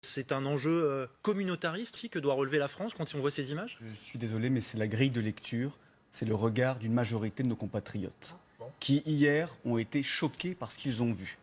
C'est un enjeu communautariste que doit relever la France quand on voit ces images? Je suis désolé, mais c'est la grille de lecture, c'est le regard d'une majorité de nos compatriotes qui, hier, ont été choqués par ce qu'ils ont vu.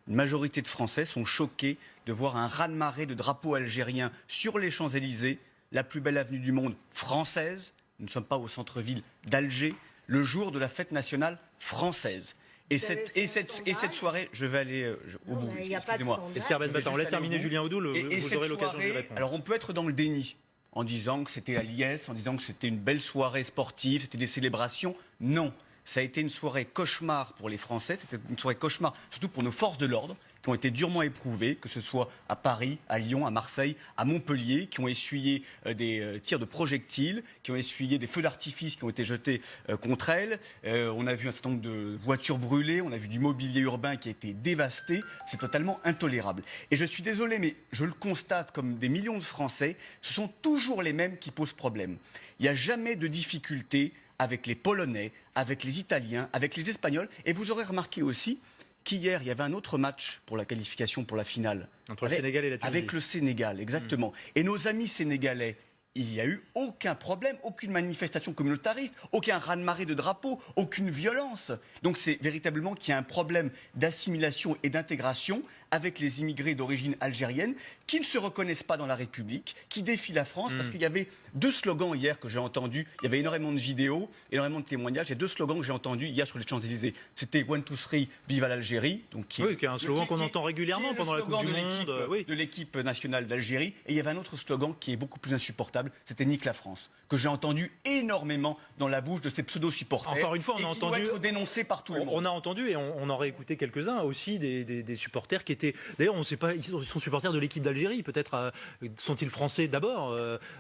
Une majorité de Français sont choqués de voir un raz-de-marée de drapeaux algériens sur les Champs-Élysées, la plus belle avenue du monde française. Nous ne sommes pas au centre-ville d'Alger, le jour de la fête nationale française. Et cette soirée, je vais aller au bout, excusez-moi. Esther Benbassa, on laisse terminer Julien Audoul, vous aurez l'occasion de lui répondre. Alors on peut être dans le déni en disant que c'était la liesse, en disant que c'était une belle soirée sportive, c'était des célébrations. Non, ça a été une soirée cauchemar pour les Français, c'était une soirée cauchemar surtout pour nos forces de l'ordre, qui ont été durement éprouvées, que ce soit à Paris, à Lyon, à Marseille, à Montpellier, qui ont essuyé des tirs de projectiles, qui ont essuyé des feux d'artifice qui ont été jetés contre elles. On a vu un certain nombre de voitures brûlées, on a vu du mobilier urbain qui a été dévasté. C'est totalement intolérable. Et je suis désolé, mais je le constate comme des millions de Français, ce sont toujours les mêmes qui posent problème. Il n'y a jamais de difficulté avec les Polonais, avec les Italiens, avec les Espagnols. Et vous aurez remarqué aussi qu'hier, il y avait un autre match pour la qualification pour la finale. Entre le Sénégal et la Tunisie. Avec le Sénégal, exactement. Et nos amis sénégalais, il n'y a eu aucun problème, aucune manifestation communautariste, aucun raz-de-marée de drapeaux, aucune violence. Donc c'est véritablement qu'il y a un problème d'assimilation et d'intégration avec les immigrés d'origine algérienne qui ne se reconnaissent pas dans la République, qui défient la France, parce qu'il y avait deux slogans hier que j'ai entendus. Il y avait énormément de vidéos, énormément de témoignages, et deux slogans que j'ai entendus hier sur les Champs-Élysées. C'était One, Two, Three, vive à l'Algérie. Qui est un slogan qu'on entend régulièrement pendant la Coupe du Monde. De l'équipe nationale d'Algérie. Et il y avait un autre slogan qui est beaucoup plus insupportable, c'était Nique la France, que j'ai entendu énormément dans la bouche de ces pseudo-supporters. Encore une fois, on a entendu être dénoncé par tout le monde. On a entendu, et on aurait écouté quelques-uns aussi, des supporters qui étaient... D'ailleurs, on ne sait pas, ils sont supporters de l'équipe d'Algérie. Peut-être sont-ils français d'abord.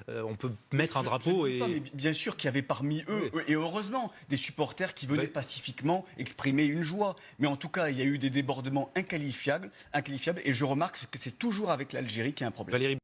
On peut mettre un drapeau et... Pas, mais bien sûr qu'il y avait parmi eux, et heureusement, des supporters qui venaient pacifiquement exprimer une joie. Mais en tout cas, il y a eu des débordements inqualifiables, et je remarque que c'est toujours avec l'Algérie qu'il y a un problème.